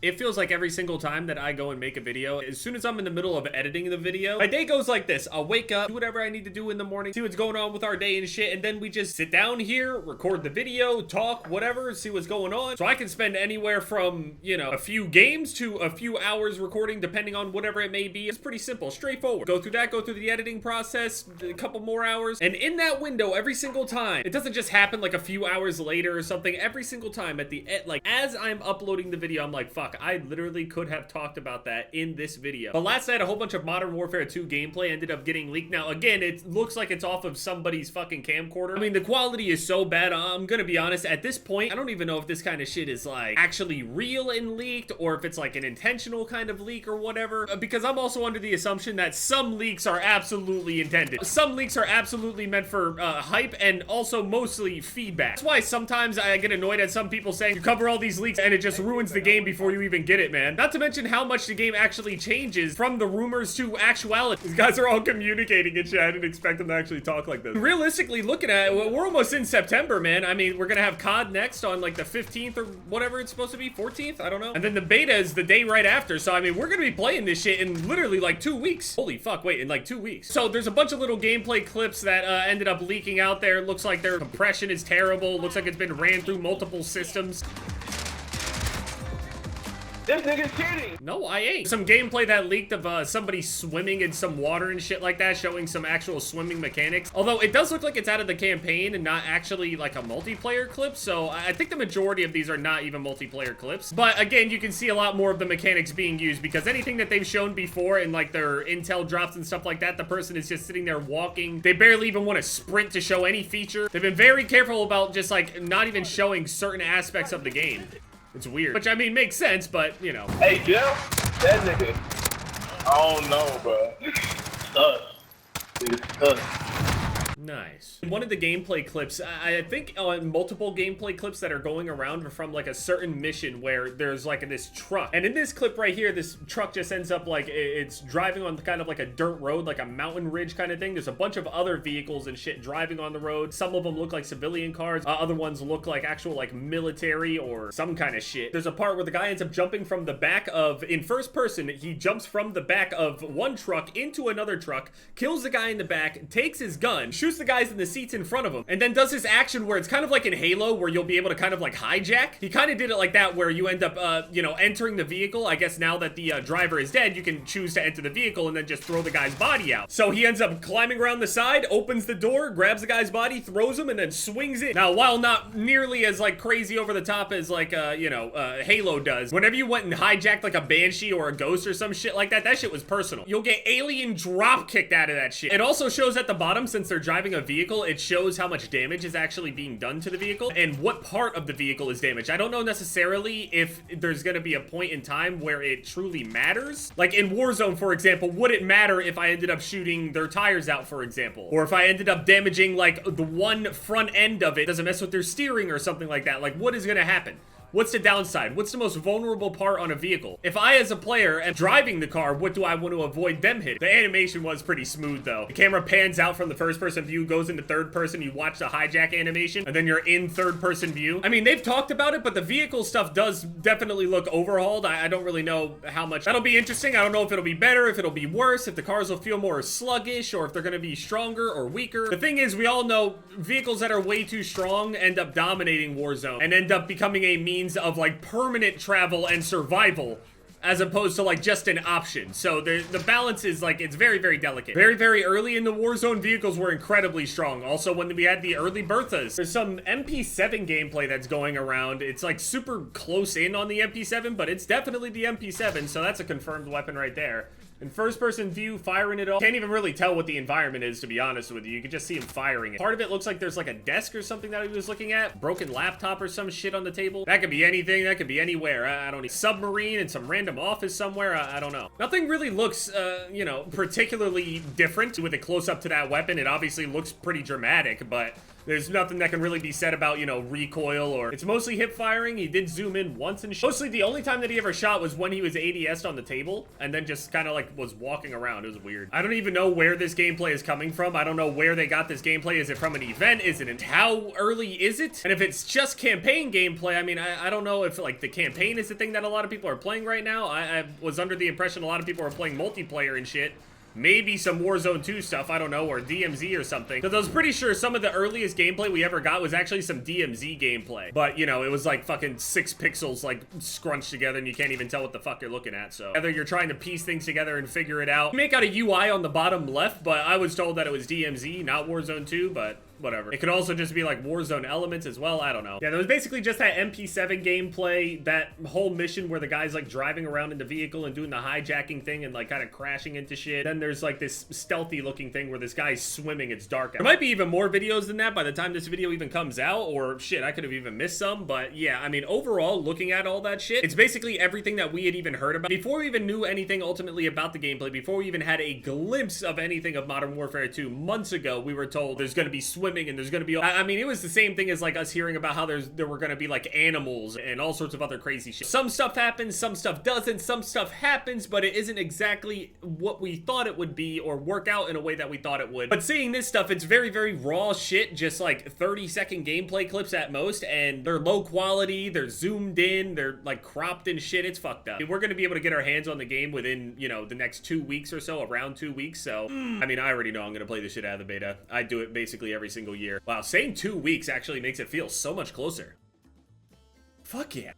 It feels like every single time that I go and make a video, as soon as I'm in the middle of editing the video, my day goes like this. I'll wake up, do whatever I need to do in the morning, see what's going on with our day and shit, and then we just sit down here, record the video, talk, whatever, see what's going on. So I can spend anywhere from, you know, a few games to a few hours recording, depending on whatever it may be. It's pretty simple, straightforward. Go through that, go through the editing process, a couple more hours, and in that window, every single time, it doesn't just happen like a few hours later or something. Every single time at the end, like as I'm uploading the video, I'm like, fuck, I literally could have talked about that in this video. But last night, a whole bunch of Modern Warfare 2 gameplay ended up getting leaked. Now, again, it looks like it's off of somebody's fucking camcorder. I mean, the quality is so bad, I'm gonna be honest, at this point, I don't even know if this kind of shit is like actually real and leaked, or if it's like an intentional kind of leak or whatever, because I'm also under the assumption that some leaks are absolutely intended. Some leaks are absolutely meant for hype and also mostly feedback. That's why sometimes I get annoyed at some people saying you cover all these leaks and it just ruins the game before you even get it, man. Not to mention how much the game actually changes from the rumors to actuality. These guys are all communicating and shit. I didn't expect them to actually talk like this. Realistically, looking at it, we're almost in September, man. I mean, we're gonna have COD next on like the 15th or whatever it's supposed to be, 14th? I don't know. And then the beta is the day right after. So, I mean, we're gonna be playing this shit in literally like 2 weeks. Holy fuck, wait, in like 2 weeks. So there's a bunch of little gameplay clips that ended up leaking out there. Looks like their compression is terrible. Looks like it's been ran through multiple systems. This nigga's cheating! No, I ain't. Some gameplay that leaked of somebody swimming in some water and shit like that, showing some actual swimming mechanics. Although it does look like it's out of the campaign and not actually like a multiplayer clip, so I think the majority of these are not even multiplayer clips. But again, you can see a lot more of the mechanics being used, because anything that they've shown before in like their intel drops and stuff like that, the person is just sitting there walking. They barely even want to sprint to show any feature. They've been very careful about just like not even showing certain aspects of the game. It's weird. Which, I mean, makes sense, but, you know. Hey, Jeff, that nigga, I don't know, bro. It's Nice. One of the gameplay clips, I think on multiple gameplay clips that are going around from like a certain mission where there's like this truck. And in this clip right here, this truck just ends up like it's driving on kind of like a dirt road, like a mountain ridge kind of thing. There's a bunch of other vehicles and shit driving on the road. Some of them look like civilian cars. Other ones look like actual like military or some kind of shit. There's a part where the guy ends up jumping from the back of, in first person, he jumps from the back of one truck into another truck, kills the guy in the back, takes his gun, shoots the guys in the seats in front of him, and then does this action where it's kind of like in Halo where you'll be able to kind of like hijack. He kind of did it like that where you end up, you know, entering the vehicle. I guess now that the driver is dead, you can choose to enter the vehicle and then just throw the guy's body out. So he ends up climbing around the side, opens the door, grabs the guy's body, throws him, and then swings in. Now, while not nearly as like crazy over the top as like, you know, Halo does, whenever you went and hijacked like a Banshee or a Ghost or some shit like that, that shit was personal. You'll get alien drop kicked out of that shit. It also shows at the bottom, since they're driving a vehicle, it shows how much damage is actually being done to the vehicle and what part of the vehicle is damaged. I don't know necessarily if there's gonna be a point in time where it truly matters. Like in Warzone, for example, would it matter if I ended up shooting their tires out, for example? Or if I ended up damaging like the one front end of it, does it mess with their steering or something like that? Like, what is gonna happen? What's the downside? What's the most vulnerable part on a vehicle? If I, as a player, am driving the car, what do I want to avoid them hitting? The animation was pretty smooth, though. The camera pans out from the first-person view, goes into third-person, you watch the hijack animation, and then you're in third-person view. I mean, they've talked about it, but the vehicle stuff does definitely look overhauled. I don't really know how much. That'll be interesting. I don't know if it'll be better, if it'll be worse, if the cars will feel more sluggish, or if they're gonna be stronger or weaker. The thing is, we all know vehicles that are way too strong end up dominating Warzone and end up becoming a means of like permanent travel and survival, as opposed to like just an option. So the balance is like, it's very, very delicate. Very, very early in the Warzone, vehicles were incredibly strong. Also, when we had the early Berthas, there's some MP7 gameplay that's going around. It's like super close in on the MP7, but it's definitely the MP7, so that's a confirmed weapon right there. In first-person view, firing it all. Can't even really tell what the environment is, to be honest with you. You can just see him firing it. Part of it looks like there's like a desk or something that he was looking at. Broken laptop or some shit on the table. That could be anything. That could be anywhere. I don't know. Submarine in some random office somewhere. I don't know. Nothing really looks, you know, particularly different with a close-up to that weapon. It obviously looks pretty dramatic, but There's nothing that can really be said about, you know, recoil or... It's mostly hip firing. He did zoom in once and mostly the only time that he ever shot was when he was ADS'd on the table and then just kind of like was walking around. It was weird. I don't even know where this gameplay is coming from. I don't know where they got this gameplay. Is it from an event? Is it in... How early is it? And if it's just campaign gameplay, I mean, I don't know if like the campaign is the thing that a lot of people are playing right now. I was under the impression a lot of people are playing multiplayer and shit. Maybe some Warzone 2 stuff, I don't know, or DMZ or something. Because I was pretty sure some of the earliest gameplay we ever got was actually some DMZ gameplay. But, you know, it was like fucking 6 pixels, like, scrunched together, and you can't even tell what the fuck you're looking at, so. Whether you're trying to piece things together and figure it out. You make out a UI on the bottom left, but I was told that it was DMZ, not Warzone 2, but... whatever. It could also just be like Warzone elements as well. I don't know. Yeah, there was basically just that MP7 gameplay, that whole mission where the guy's like driving around in the vehicle and doing the hijacking thing and like kind of crashing into shit. Then there's like this stealthy looking thing where this guy's swimming. It's dark out. There might be even more videos than that by the time this video even comes out, or shit, I could have even missed some. But yeah, I mean, overall, looking at all that shit, it's basically everything that we had even heard about. Before we even knew anything ultimately about the gameplay, before we even had a glimpse of anything of Modern Warfare 2 months ago, we were told there's going to be swimming and there's going to be, I mean, it was the same thing as like us hearing about how there were going to be like animals and all sorts of other crazy shit. Some stuff happens, some stuff doesn't, some stuff happens, but it isn't exactly what we thought it would be or work out in a way that we thought it would. But seeing this stuff, it's very, very raw shit, just like 30-second gameplay clips at most, and they're low quality, they're zoomed in, they're like cropped and shit. It's fucked up. We're going to be able to get our hands on the game within, you know, the next 2 weeks or so, around 2 weeks. So, I mean, I already know I'm going to play this shit out of the beta. I do it basically every single year. Wow, saying 2 weeks actually makes it feel so much closer. Fuck yeah.